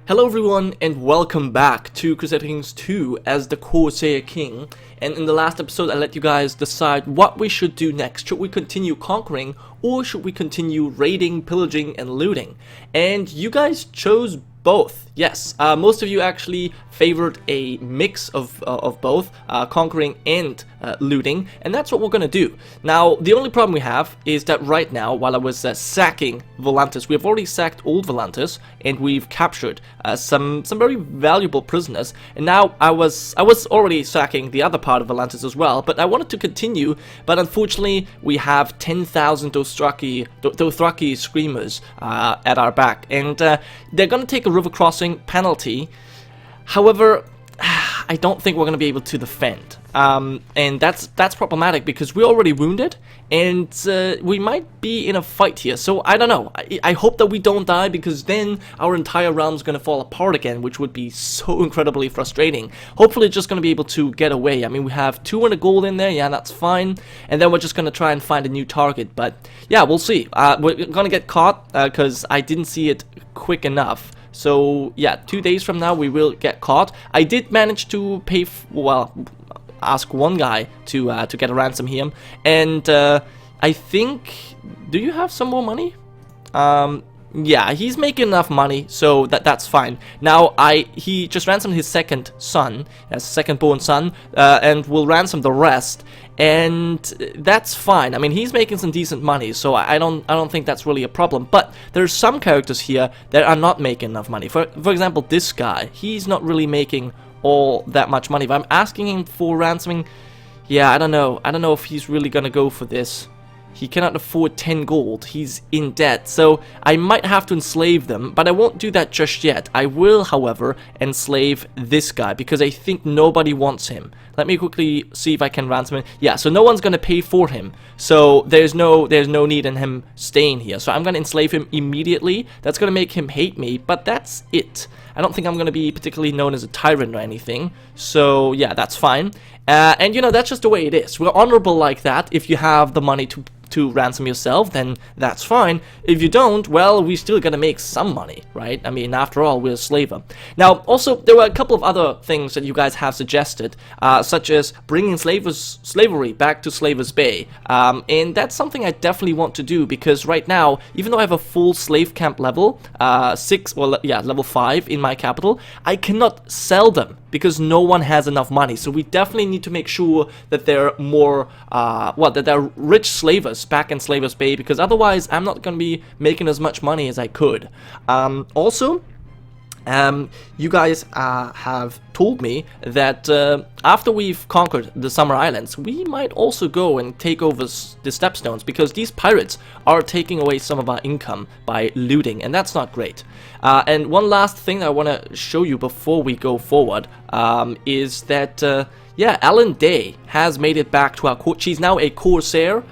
Hello everyone and welcome back to Crusader Kings 2 as the Corsair King. And in the last episode I let you guys decide what we should do next. Should we continue conquering or should we continue raiding, pillaging and looting? And you guys chose both. Yes, most of you actually favored a mix of both, conquering and looting, and that's what we're gonna do. Now, the only problem we have is that right now, while I was sacking Volantis, we have already sacked Old Volantis, and we've captured some very valuable prisoners. And now I was already sacking the other part of Volantis as well, but I wanted to continue. But unfortunately, we have 10,000 Dothraki screamers at our back, and they're gonna take a river crossing penalty. However, I don't think we're going to be able to defend, and that's problematic because we're already wounded, and we might be in a fight here. So I don't know. I hope that we don't die, because then our entire realm's going to fall apart again, which would be so incredibly frustrating. Hopefully, just going to be able to get away. I mean, we have 200 gold in there. Yeah, that's fine. And then we're just going to try and find a new target. But yeah, we'll see. We're going to get caught because I didn't see it quick enough. So yeah, 2 days from now we will get caught. I did manage to pay, ask one guy to get a ransom here, and I think, do you have some more money? Yeah, he's making enough money, so that's fine. Now he just ransomed his second son, his second born son, and will ransom the rest, and that's fine. I mean, he's making some decent money, so I don't think that's really a problem. But there's some characters here that are not making enough money. For example, this guy, he's not really making all that much money. If I'm asking him for ransoming, yeah, I don't know if he's really gonna go for this. He cannot afford 10 gold, he's in debt, so I might have to enslave them, but I won't do that just yet. I will, however, enslave this guy, because I think nobody wants him. Let me quickly see if I can ransom him. Yeah, so no one's gonna pay for him, so there's no need in him staying here. So I'm gonna enslave him immediately. That's gonna make him hate me, but that's it. I don't think I'm gonna be particularly known as a tyrant or anything, so yeah, that's fine. And you know, that's just the way it is. We're honorable like that. If you have the money to ransom yourself, then that's fine. If you don't, well, we still gotta make some money, right? I mean, after all, we're a slaver. Now, also, there were a couple of other things that you guys have suggested, such as bringing slavery back to Slavers Bay, and that's something I definitely want to do, because right now, even though I have a full slave camp level, level 5 in my capital, I cannot sell them because no one has enough money. So we definitely need to make sure that they're more, that they're rich slavers back in Slavers Bay, because otherwise I'm not going to be making as much money as I could. Also, you guys have told me that after we've conquered the Summer Islands, we might also go and take over the Stepstones, because these pirates are taking away some of our income by looting, and that's not great. And one last thing I want to show you before we go forward is that yeah, Ellen Day has made it back to our court. She's now a Corsair.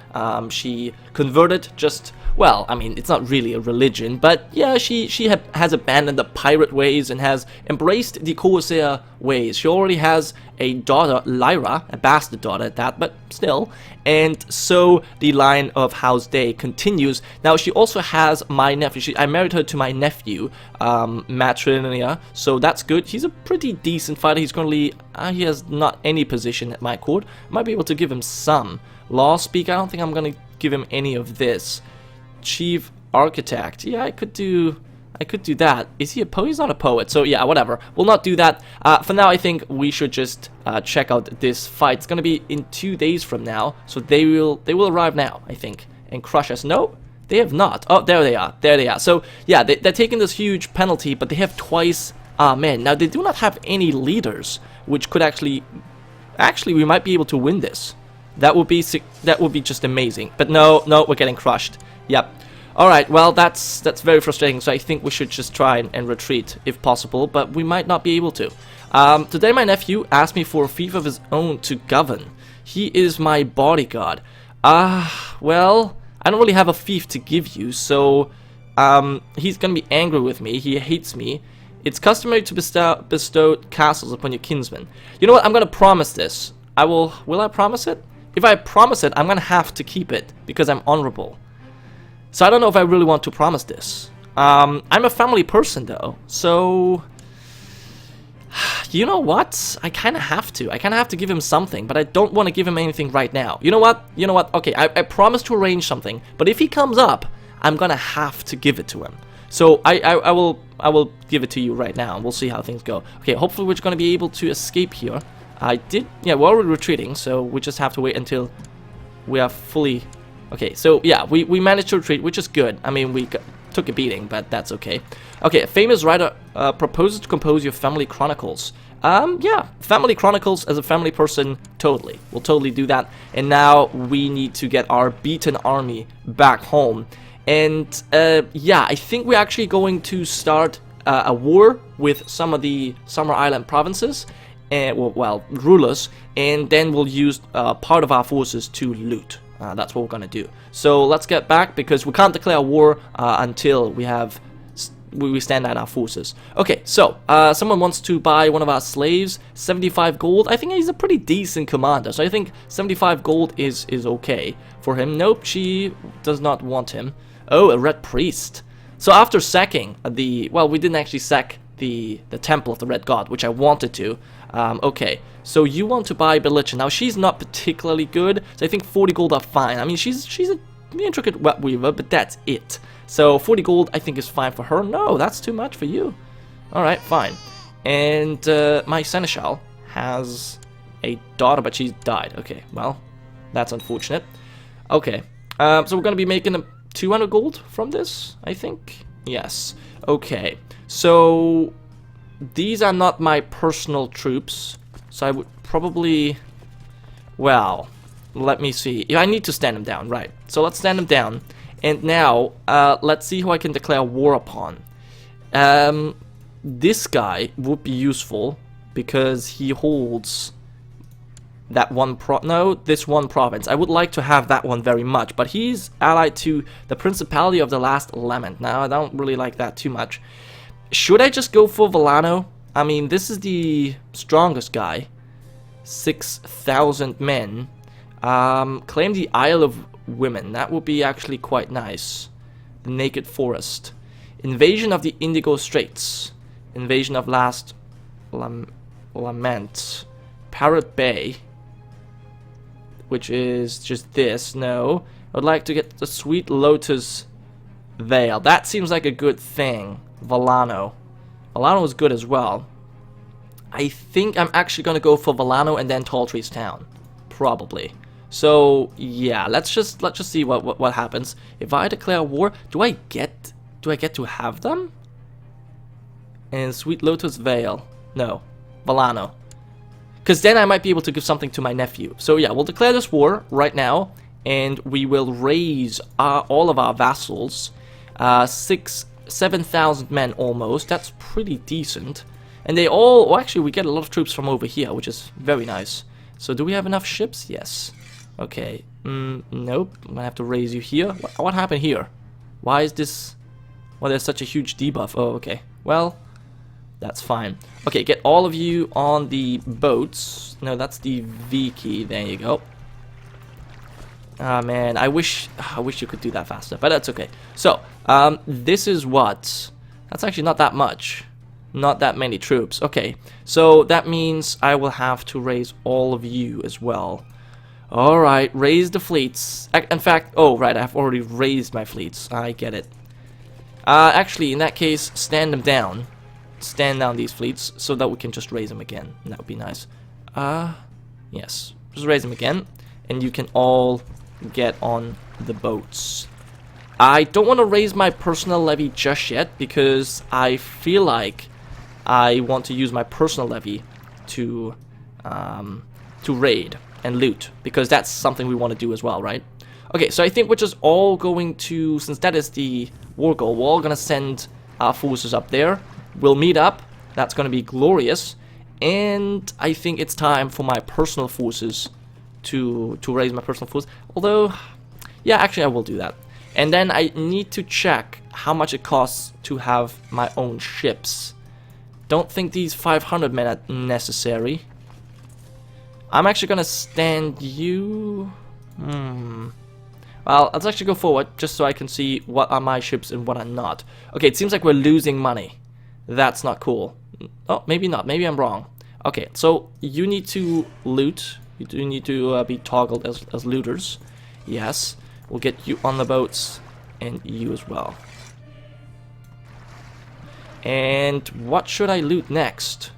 She converted just, well, I mean, it's not really a religion, but yeah, she has abandoned the pirate ways and has embraced the Corsair ways. She already has a daughter, Lyra, a bastard daughter at that, but still. And so the line of House Day continues. Now, she also has my nephew. I married her to my nephew, Matrinia, so that's good. He's a pretty decent fighter. He's currently, he has not any position at my court. Might be able to give him some. Law Speak, I don't think I'm going to give him any of this. Chief Architect, yeah, I could do that. Is he a poet? He's not a poet, so yeah, whatever. We'll not do that. For now, I think we should just check out this fight. It's gonna be in 2 days from now, so they will arrive now, I think, and crush us. No, they have not. Oh, there they are. So yeah, they're taking this huge penalty, but they have twice our men. Now they do not have any leaders, which could actually we might be able to win this. That would be just amazing. But no, we're getting crushed. Yep. Alright, well, that's very frustrating, so I think we should just try and retreat if possible, but we might not be able to. Today my nephew asked me for a fief of his own to govern. He is my bodyguard. Well, I don't really have a fief to give you, so he's gonna be angry with me. He hates me. It's customary to bestow castles upon your kinsmen. You know what? I'm gonna promise this. Will I promise it? If I promise it, I'm gonna have to keep it, because I'm honorable. So I don't know if I really want to promise this. I'm a family person though, so you know what? I kind of have to. I kind of have to give him something, but I don't want to give him anything right now. You know what? You know what? Okay, I promise to arrange something, but if he comes up, I'm gonna have to give it to him. So I will give it to you right now, and we'll see how things go. Okay, hopefully we're gonna be able to escape here. Yeah, we're already retreating, so we just have to wait until we are fully. Okay, so yeah, we managed to retreat, which is good. I mean, we took a beating, but that's okay. Okay, a famous writer proposes to compose your family chronicles. Yeah, family chronicles as a family person, totally. We'll totally do that. And now we need to get our beaten army back home. And yeah, I think we're actually going to start a war with some of the Summer Island provinces, and well, rulers, and then we'll use part of our forces to loot. That's what we're gonna do. So let's get back, because we can't declare war until we stand down our forces. Okay, so someone wants to buy one of our slaves, 75 gold. I think he's a pretty decent commander, so I think 75 gold is okay for him. Nope, she does not want him. Oh, a red priest. So after sacking well, we didn't actually sack the temple of the red god, which I wanted to. Okay, so you want to buy Belitcha. Now she's not particularly good, so I think 40 gold are fine. I mean, she's an intricate web weaver, but that's it. So 40 gold I think is fine for her. No, that's too much for you. Alright, fine. And my seneschal has a daughter, but she's died. Okay, well, that's unfortunate. Okay, so we're gonna be making 200 gold from this, I think. Yes. Okay, so these are not my personal troops, so I would probably, well, let me see. I need to stand them down, right? So let's stand them down. And now, let's see who I can declare war upon. This guy would be useful because he holds that one this one province. I would like to have that one very much, but he's allied to the Principality of the Last Lament. Now, I don't really like that too much. Should I just go for Villano? I mean, this is the strongest guy. 6,000 men. Claim the Isle of Women. That would be actually quite nice. The Naked Forest. Invasion of the Indigo Straits. Invasion of Last Lament. Parrot Bay. Which is just this. No. I would like to get the Sweet Lotus Vale. That seems like a good thing. Villano. Villano is good as well. I think I'm actually going to go for Villano and then Tall Trees Town. Probably. So yeah, let's just see what happens. If I declare war, do I get to have them? And Sweet Lotus Vale. No. Villano. Because then I might be able to give something to my nephew. So yeah, we'll declare this war right now, and we will raise all of our vassals. 7,000 men almost. That's pretty decent. And they all, well, actually we get a lot of troops from over here, which is very nice. So do we have enough ships? Yes. Okay. Nope. I'm gonna have to raise you here. What happened here? Why is this? Well, there's such a huge debuff. Oh, okay. Well, that's fine. Okay, get all of you on the boats. No, that's the V key. There you go. Ah, man, I wish you could do that faster, but that's okay. So, this is what? That's actually not that much. Not that many troops. Okay, so that means I will have to raise all of you as well. Alright, raise the fleets. In fact, oh, right, I've already raised my fleets. I get it. Actually, in that case, stand them down. Stand down these fleets so that we can just raise them again. That would be nice. Yes. Just raise them again. And you can all get on the boats. I don't want to raise my personal levy just yet because I feel like I want to use my personal levy to raid and loot, because that's something we want to do as well, right? Okay, so I think we're just all going to, since that is the war goal, we're all going to send our forces up there. We'll meet up. That's going to be glorious. And I think it's time for my personal forces to raise my personal force. Although, yeah, actually I will do that. And then I need to check how much it costs to have my own ships. Don't think these 500 men are necessary. I'm actually gonna stand you. Well, let's actually go forward, just so I can see what are my ships and what are not. Okay, it seems like we're losing money. That's not cool. Oh, maybe not. Maybe I'm wrong. Okay, so you need to loot. You do need to be toggled as looters. Yes. We'll get you on the boats, and you as well. And what should I loot next?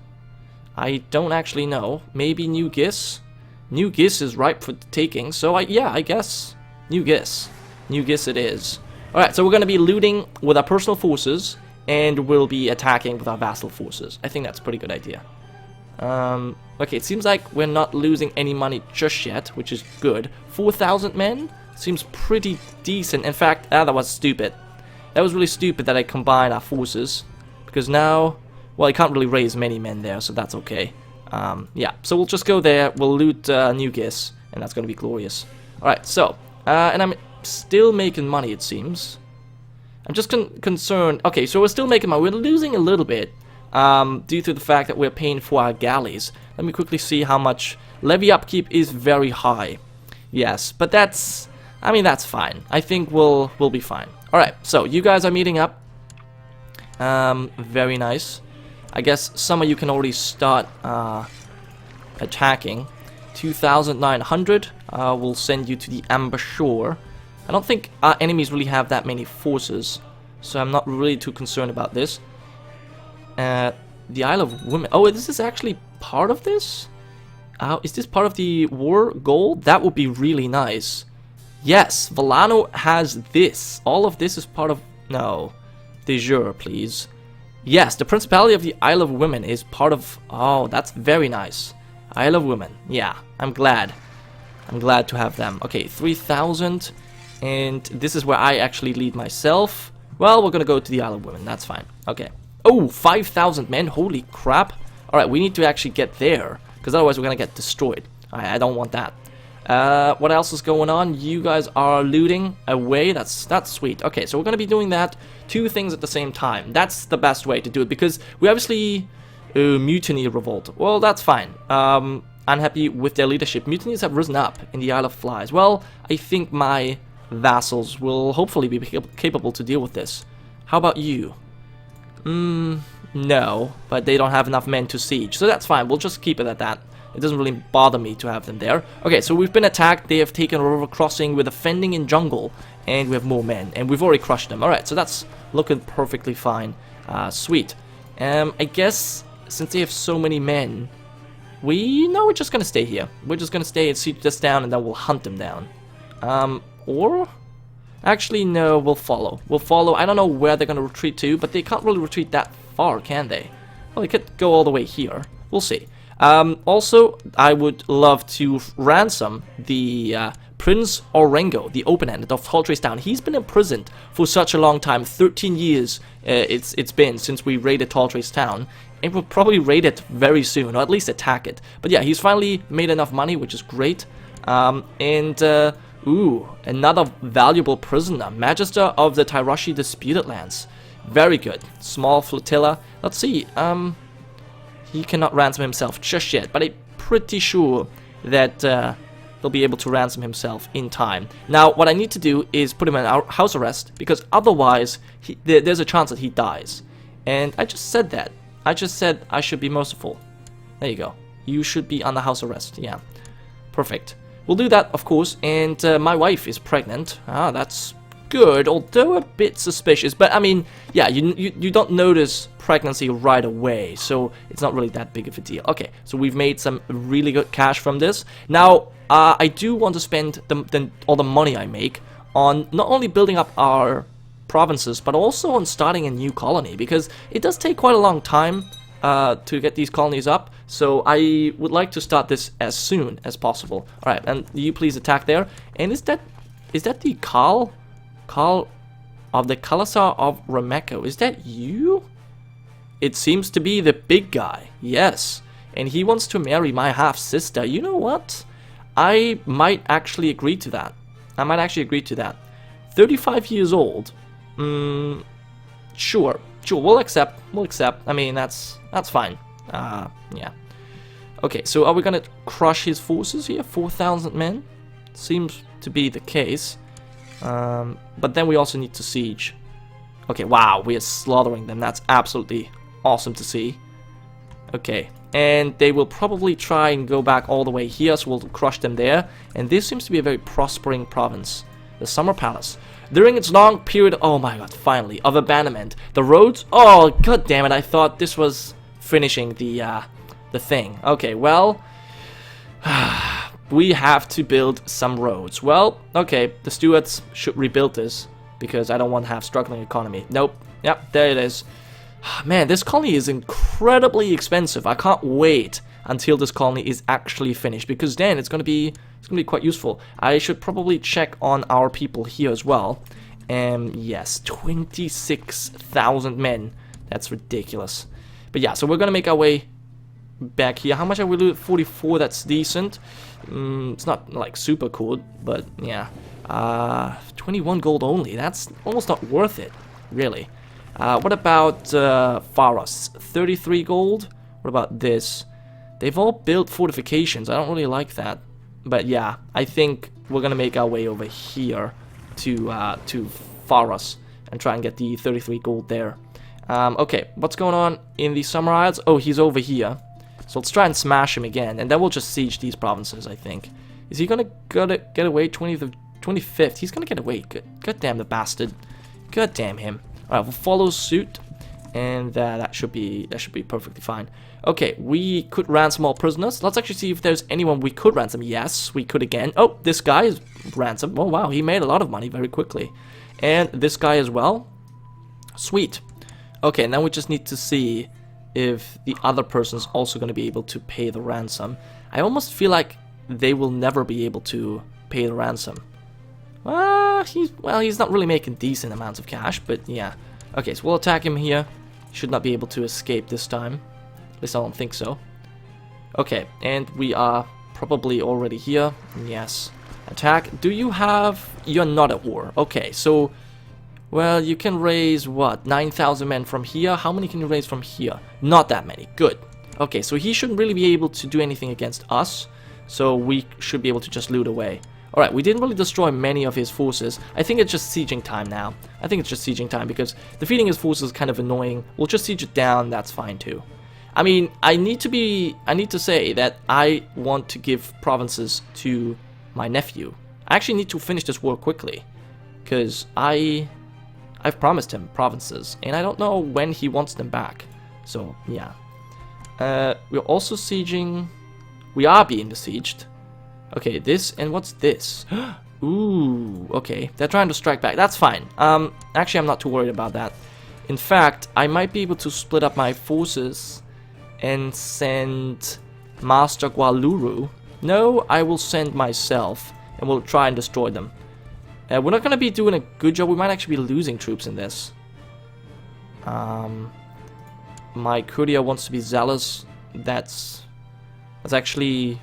I don't actually know. Maybe New Giss? New Giss is ripe for taking, so yeah, I guess New Giss. New Giss it is. Alright, so we're going to be looting with our personal forces, and we'll be attacking with our vassal forces. I think that's a pretty good idea. Okay, it seems like we're not losing any money just yet, which is good. 4,000 men? Seems pretty decent. In fact, that was stupid. That was really stupid that I combined our forces. Because now, well, I can't really raise many men there, so that's okay. Yeah, so we'll just go there, we'll loot New Giss, and that's going to be glorious. Alright, so, and I'm still making money, it seems. I'm just concerned. Okay, so we're still making money. We're losing a little bit due to the fact that we're paying for our galleys. Let me quickly see how much. Levy upkeep is very high. Yes, but that's, I mean, that's fine. I think we'll be fine. Alright, so you guys are meeting up. Very nice. I guess some of you can already start attacking. 2,900. We'll send you to the Amber Shore. I don't think our enemies really have that many forces, so I'm not really too concerned about this. The Isle of Women. Oh, this is actually part of this? Is this part of the war goal? That would be really nice. Yes, Volano has this. All of this is part of... No. De jure, please. Yes, the Principality of the Isle of Women is part of... Oh, that's very nice. Isle of Women. Yeah, I'm glad. I'm glad to have them. Okay, 3,000. And this is where I actually lead myself. Well, we're gonna go to the Isle of Women. That's fine. Okay. Oh, 5,000 men. Holy crap. Alright, we need to actually get there. Because otherwise we're gonna get destroyed. I don't want that. What else is going on? You guys are looting away. That's sweet. Okay, so we're gonna be doing that. Two things at the same time. That's the best way to do it. Because we obviously... mutiny revolt. Well, that's fine. Unhappy with their leadership. Mutinies have risen up in the Isle of Flies. Well, I think my vassals will hopefully be capable to deal with this. How about you? No, but they don't have enough men to siege, so that's fine. We'll just keep it at that. It doesn't really bother me to have them there. Okay, so we've been attacked. They have taken a river crossing. We're defending in jungle, and we have more men, and we've already crushed them. Alright, so that's looking perfectly fine. Sweet. I guess since they have so many men, we're just gonna stay here. We're just gonna stay and siege this down, and then we'll hunt them down. Or... Actually, no, we'll follow. We'll follow. I don't know where they're gonna retreat to, but they can't really retreat that far, can they? Well, they could go all the way here. We'll see. Also, I would love to ransom the Prince Orengo, the open-handed of Tall Trace Town. He's been imprisoned for such a long time. 13 years it's been since we raided Tall Trace Town. And we'll probably raid it very soon, or at least attack it. But yeah, he's finally made enough money, which is great. Ooh, another valuable prisoner. Magister of the Tyroshi Disputed Lands. Very good. Small flotilla. Let's see. He cannot ransom himself just yet, but I'm pretty sure that he'll be able to ransom himself in time. Now, what I need to do is put him in house arrest, because otherwise there's a chance that he dies. And I just said that. I just said I should be merciful. There you go. You should be on the house arrest. Yeah. Perfect. We'll do that, of course, and my wife is pregnant. Ah, that's good, although a bit suspicious. But, I mean, yeah, you don't notice pregnancy right away, so it's not really that big of a deal. Okay, so we've made some really good cash from this. Now, I do want to spend all the money I make on not only building up our provinces, but also on starting a new colony, because it does take quite a long time to get these colonies up, so I would like to start this as soon as possible. Alright, and you please attack there. And is that the Carl of the Kalasar of Remeko? Is that you? It seems to be the big guy, yes. And he wants to marry my half-sister. You know what? I might actually agree to that. 35 years old. Sure, we'll accept. I mean, that's fine. Yeah. Okay, so are we gonna crush his forces here? 4,000 men? Seems to be the case. But then we also need to siege. Okay, wow, we are slaughtering them. That's absolutely awesome to see. Okay, and they will probably try and go back all the way here, so we'll crush them there. And this seems to be a very prospering province. The Summer Palace. During its long period, oh my god, finally, of abandonment, the roads, oh god damn it, I thought this was finishing the thing. Okay, well, we have to build some roads. Well, okay, the Stuarts should rebuild this, because I don't want to have struggling economy. Nope, yep, there it is. Man, this colony is incredibly expensive. I can't wait until this colony is actually finished, because then it's gonna be quite useful. I should probably check on our people here as well. Yes, 26,000 men. That's ridiculous. But yeah, so we're gonna make our way back here. How much have we looted? 44. That's decent. It's not like super cool, but yeah. 21 gold only. That's almost not worth it, really. What about Pharos? 33 gold. What about this? They've all built fortifications. I don't really like that. But yeah, I think we're gonna make our way over here to Pharos and try and get the 33 gold there. Okay, what's going on in the Summer Isles? Oh, he's over here. So let's try and smash him again, and then we'll just siege these provinces, I think. Is he gonna get away? 25th? He's gonna get away. God damn the bastard. God damn him. Alright, we'll follow suit, and that should be perfectly fine. Okay, we could ransom all prisoners. Let's actually see if there's anyone we could ransom. Yes, we could again. Oh, this guy is ransomed. Oh wow, he made a lot of money very quickly. And this guy as well. Sweet. Okay, now we just need to see if the other person's also going to be able to pay the ransom. I almost feel like they will never be able to pay the ransom. He's not really making decent amounts of cash, but yeah. Okay, so we'll attack him here. Should not be able to escape this time. At least I don't think so. Okay, and we are probably already here. Yes. Attack. Do you have... You're not at war. Okay, so... Well, you can raise, what, 9,000 men from here? How many can you raise from here? Not that many. Good. Okay, so he shouldn't really be able to do anything against us. So we should be able to just loot away. Alright, we didn't really destroy many of his forces. I think it's just sieging time now. I think it's just sieging time because defeating his forces is kind of annoying. We'll just siege it down, that's fine too. I mean, I need to say that I want to give provinces to my nephew. I actually need to finish this war quickly. Because I've promised him provinces, and I don't know when he wants them back. So, yeah. We're also sieging... We are being besieged. Okay, this, and what's this? Ooh, okay. They're trying to strike back. That's fine. Actually, I'm not too worried about that. In fact, I might be able to split up my forces and send Master Gualuru. No, I will send myself, and we'll try and destroy them. We're not going to be doing a good job. We might actually be losing troops in this. My courier wants to be zealous. That's actually...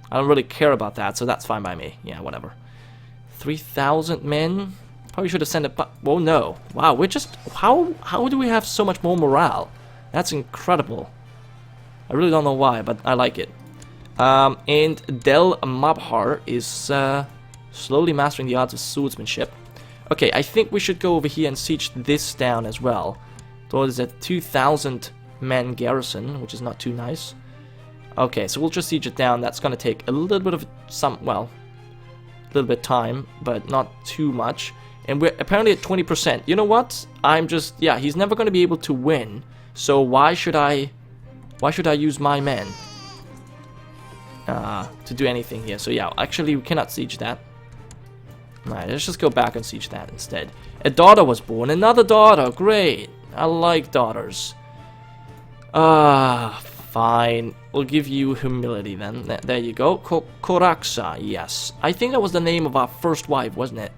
I don't really care about that, so that's fine by me. Yeah, whatever. 3,000 men? Probably should have sent it... Oh, no. Wow, we're just... How do we have so much more morale? That's incredible. I really don't know why, but I like it. And Del Mabhar is... slowly mastering the arts of swordsmanship. Okay, I think we should go over here and siege this down as well. So it's a 2,000 man garrison, which is not too nice. Okay, so we'll just siege it down. That's gonna take a little bit of a little bit time, but not too much. And we're apparently at 20%. You know what? Yeah, he's never gonna be able to win. So why should I use my men to do anything here? So yeah, actually we cannot siege that. Alright, let's just go back and siege that instead. A daughter was born. Another daughter. Great. I like daughters. Fine. We'll give you humility then. There you go. Koraxa. Yes. I think that was the name of our first wife, wasn't it?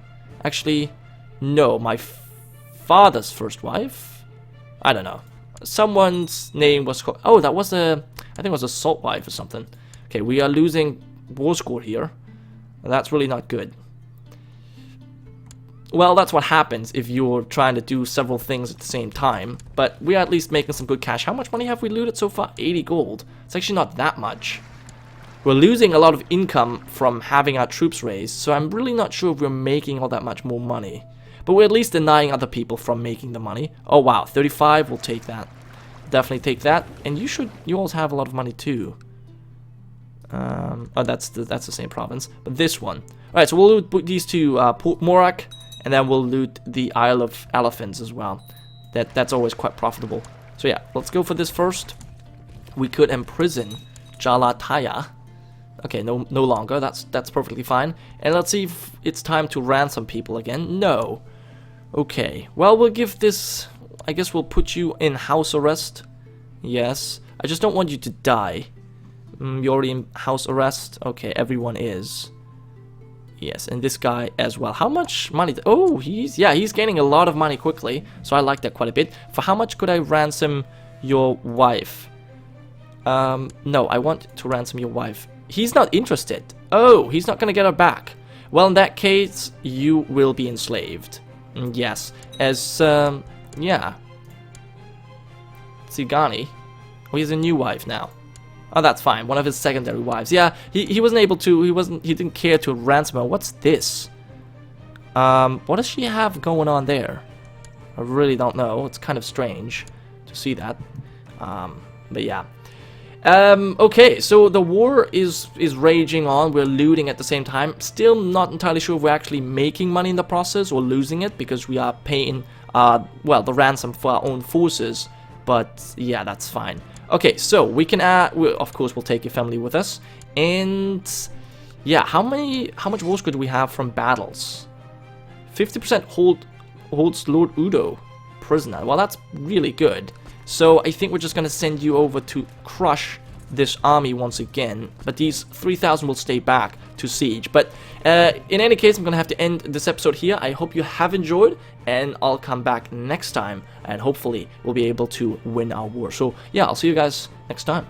Actually, no. My father's first wife? I don't know. Someone's name was... Oh, that was I think it was a salt wife or something. Okay, we are losing war score here. That's really not good. Well, that's what happens if you're trying to do several things at the same time. But we are at least making some good cash. How much money have we looted so far? 80 gold. It's actually not that much. we're losing a lot of income from having our troops raised, so I'm really not sure if we're making all that much more money. But we're at least denying other people from making the money. Oh wow, 35, we'll take that. Definitely take that. And you also have a lot of money too. Oh, that's the same province, but this one. Alright, so we'll loot these two, Port Morak, and then we'll loot the Isle of Elephants as well. That's always quite profitable. So yeah, let's go for this first. We could imprison Jalataya. Okay, no longer. That's perfectly fine. And let's see if it's time to ransom people again. No. Okay. Well, we'll give this. I guess we'll put you in house arrest. Yes. I just don't want you to die. You're already in house arrest. Okay, everyone is. Yes, and this guy as well. How much money? Oh, he's gaining a lot of money quickly. So I like that quite a bit. For how much could I ransom your wife? No, I want to ransom your wife. He's not interested. Oh, he's not gonna get her back. Well, in that case, you will be enslaved. Yes, as yeah. Tsigani. Oh, he has a new wife now. Oh, that's fine. One of his secondary wives. Yeah, he wasn't able to. He didn't care to ransom her. What's this? What does she have going on there? I really don't know. It's kind of strange to see that. But yeah. Okay, so the war is raging on. We're looting at the same time. Still not entirely sure if we're actually making money in the process or losing it because we are paying well, the ransom for our own forces. But yeah, that's fine. Okay, so we can add, of course we'll take your family with us. And yeah, how much war score do we have from battles? 50% holds Lord Udo prisoner. Well, that's really good. So I think we're just gonna send you over to crush this army once again, but these 3,000 will stay back to siege. But in any case, I'm gonna have to end this episode here. I hope you have enjoyed, and I'll come back next time, and hopefully we'll be able to win our war. So yeah, I'll see you guys next time.